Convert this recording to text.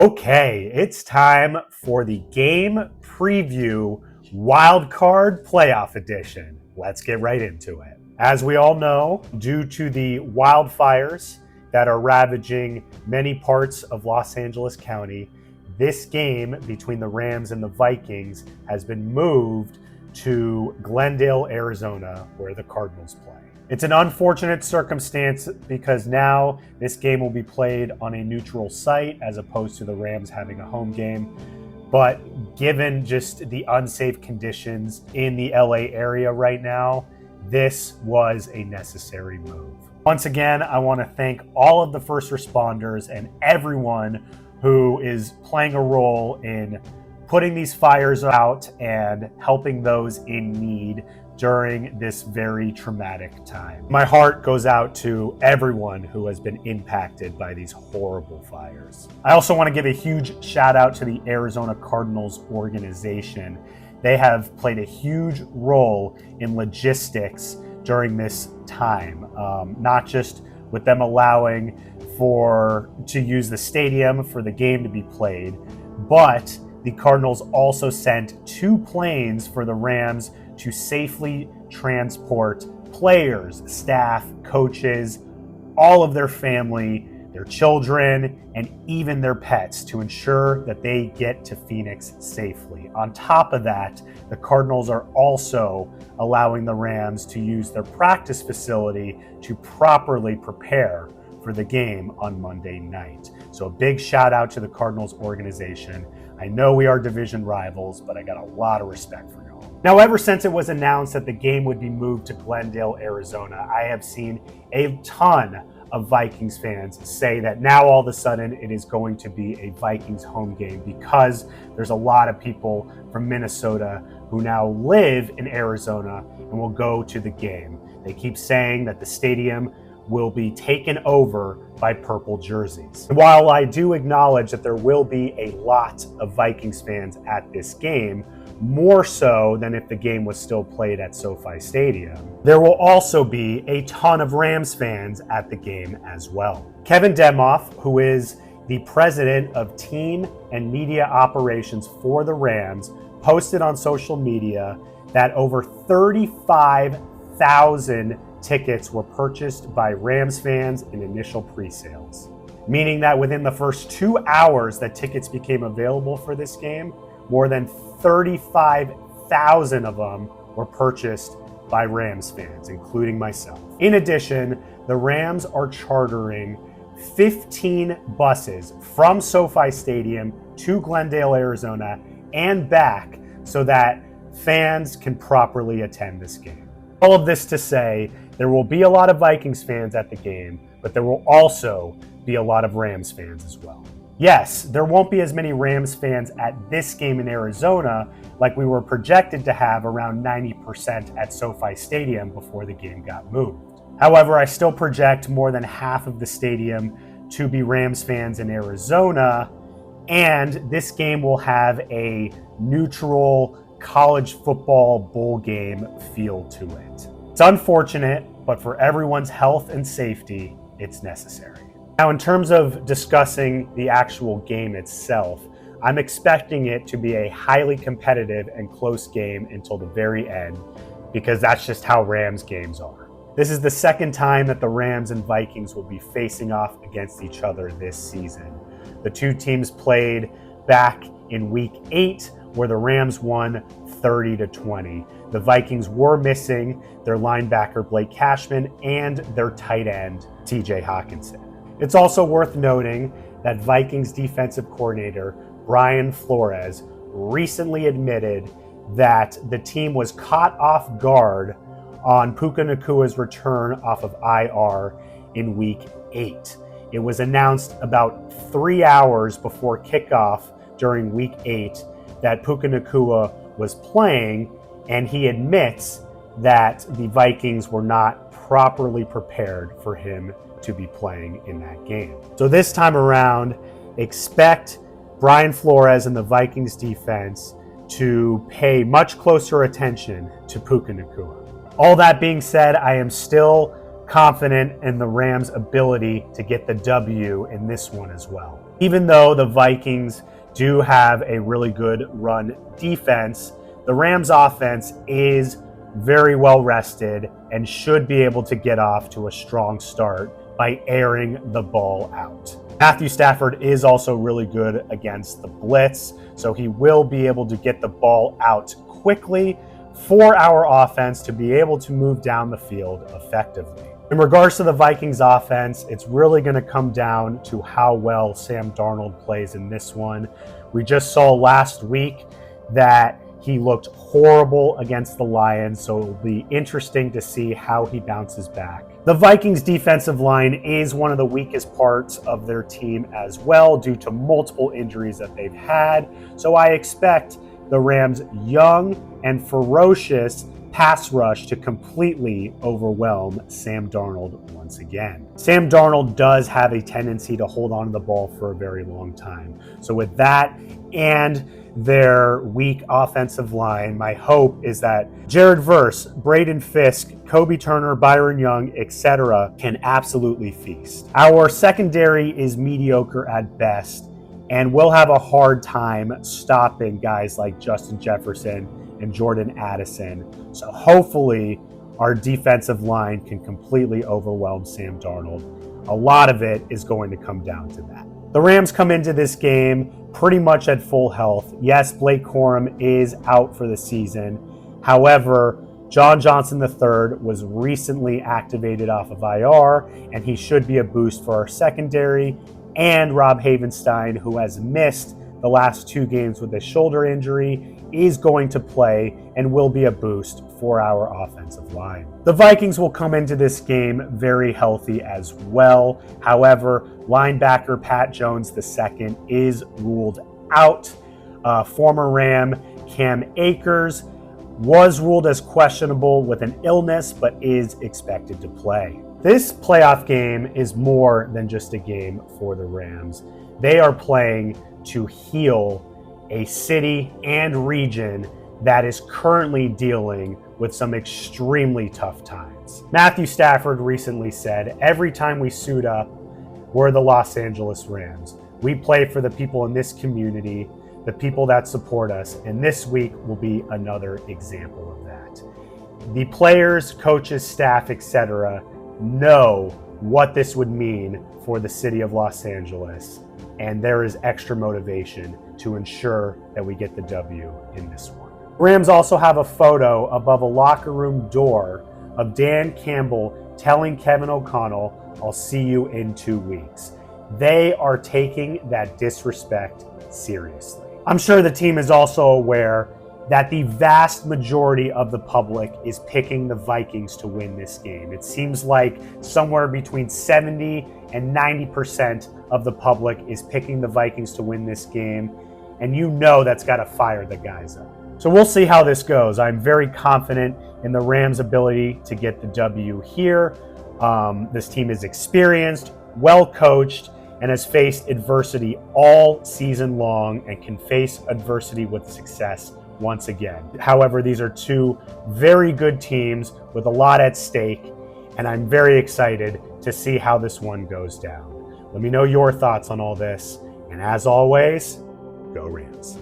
Okay, it's time for the game preview Wildcard Playoff Edition. Let's get right into it. As we all know, due to the wildfires that are ravaging many parts of Los Angeles County, this game between the Rams and the Vikings has been moved to Glendale, Arizona, where the Cardinals play. It's an unfortunate circumstance because now this game will be played on a neutral site as opposed to the Rams having a home game. But given just the unsafe conditions in the LA area right now, this was a necessary move. Once again, I want to thank all of the first responders and everyone who is playing a role in putting these fires out and helping those in need during this very traumatic time. My heart goes out to everyone who has been impacted by these horrible fires. I also want to give a huge shout out to the Arizona Cardinals organization. They have played a huge role in logistics during this time, not just with them allowing to use the stadium for the game to be played, but the Cardinals also sent 2 planes for the Rams to safely transport players, staff, coaches, all of their family, their children, and even their pets to ensure that they get to Phoenix safely. On top of that, the Cardinals are also allowing the Rams to use their practice facility to properly prepare for the game on Monday night. So a big shout out to the Cardinals organization. I know we are division rivals, but I got a lot of respect for y'all. Now, ever since it was announced that the game would be moved to Glendale, Arizona, I have seen a ton of Vikings fans say that now all of a sudden it is going to be a Vikings home game because there's a lot of people from Minnesota who now live in Arizona and will go to the game. They keep saying that the stadium will be taken over by purple jerseys. While I do acknowledge that there will be a lot of Vikings fans at this game, more so than if the game was still played at SoFi Stadium, there will also be a ton of Rams fans at the game as well. Kevin Demoff, who is the president of team and media operations for the Rams, posted on social media that over 35,000 tickets were purchased by Rams fans in initial pre-sales, meaning that within the first 2 hours that tickets became available for this game, more than 35,000 of them were purchased by Rams fans, including myself. In addition, the Rams are chartering 15 buses from SoFi Stadium to Glendale, Arizona, and back so that fans can properly attend this game. All of this to say, there will be a lot of Vikings fans at the game, but there will also be a lot of Rams fans as well. Yes, there won't be as many Rams fans at this game in Arizona like we were projected to have around 90% at SoFi Stadium before the game got moved. However, I still project more than half of the stadium to be Rams fans in Arizona, and this game will have a neutral college football bowl game feel to it. It's unfortunate, but for everyone's health and safety, it's necessary. Now, in terms of discussing the actual game itself, I'm expecting it to be a highly competitive and close game until the very end, because that's just how Rams games are. This is the second time that the Rams and Vikings will be facing off against each other this season. The two teams played back in week 8, where the Rams won 30-20. The Vikings were missing their linebacker Blake Cashman and their tight end TJ Hawkinson. It's also worth noting that Vikings defensive coordinator Brian Flores recently admitted that the team was caught off guard on Puka Nakua's return off of IR in week 8. It was announced about 3 hours before kickoff during week 8 that Puka Nakua was playing, and he admits that the Vikings were not properly prepared for him to be playing in that game. So this time around, expect Brian Flores and the Vikings defense to pay much closer attention to Puka Nakua. All that being said, I am still confident in the Rams' ability to get the W in this one as well. Even though the Vikings do have a really good run defense, the Rams' offense is very well rested and should be able to get off to a strong start by airing the ball out. Matthew Stafford is also really good against the blitz, so he will be able to get the ball out quickly for our offense to be able to move down the field effectively. In regards to the Vikings offense, it's really going to come down to how well Sam Darnold plays in this one. We just saw last week that he looked horrible against the Lions, so it will be interesting to see how he bounces back. The Vikings defensive line is one of the weakest parts of their team as well due to multiple injuries that they've had. So I expect the Rams' young and ferocious pass rush to completely overwhelm Sam Darnold once again. Sam Darnold does have a tendency to hold on to the ball for a very long time. So with that and their weak offensive line, my hope is that Jared Verse, Braden Fisk, Kobe Turner, Byron Young, etc. can absolutely feast. Our secondary is mediocre at best, and we'll have a hard time stopping guys like Justin Jefferson and Jordan Addison. So hopefully our defensive line can completely overwhelm Sam Darnold. A lot of it is going to come down to that. The Rams come into this game pretty much at full health. Yes, Blake Corum is out for the season. However, John Johnson III was recently activated off of IR, and he should be a boost for our secondary. And Rob Havenstein, who has missed the last 2 games with a shoulder injury, is going to play and will be a boost for our offensive line. The Vikings will come into this game very healthy as well. However, linebacker Pat Jones II is ruled out. Former Ram Cam Akers was ruled as questionable with an illness, but is expected to play. This playoff game is more than just a game for the Rams. They are playing to heal a city and region that is currently dealing with some extremely tough times. Matthew Stafford recently said, "Every time we suit up, we're the Los Angeles Rams. We play for the people in this community, the people that support us, and this week will be another example of that." The players, coaches, staff, etc. know what this would mean for the city of Los Angeles, and there is extra motivation to ensure that we get the W in this one. Rams also have a photo above a locker room door of Dan Campbell telling Kevin O'Connell, "I'll see you in 2 weeks." They are taking that disrespect seriously. I'm sure the team is also aware that the vast majority of the public is picking the Vikings to win this game. It seems like somewhere between 70 and 90% of the public is picking the Vikings to win this game, and you know that's got to fire the guys up. So we'll see how this goes. I'm very confident in the Rams' ability to get the W here. This team is experienced, well coached, and has faced adversity all season long and can face adversity with success once again. However, these are 2 very good teams with a lot at stake, and I'm very excited to see how this one goes down. Let me know your thoughts on all this, and as always, go Rams.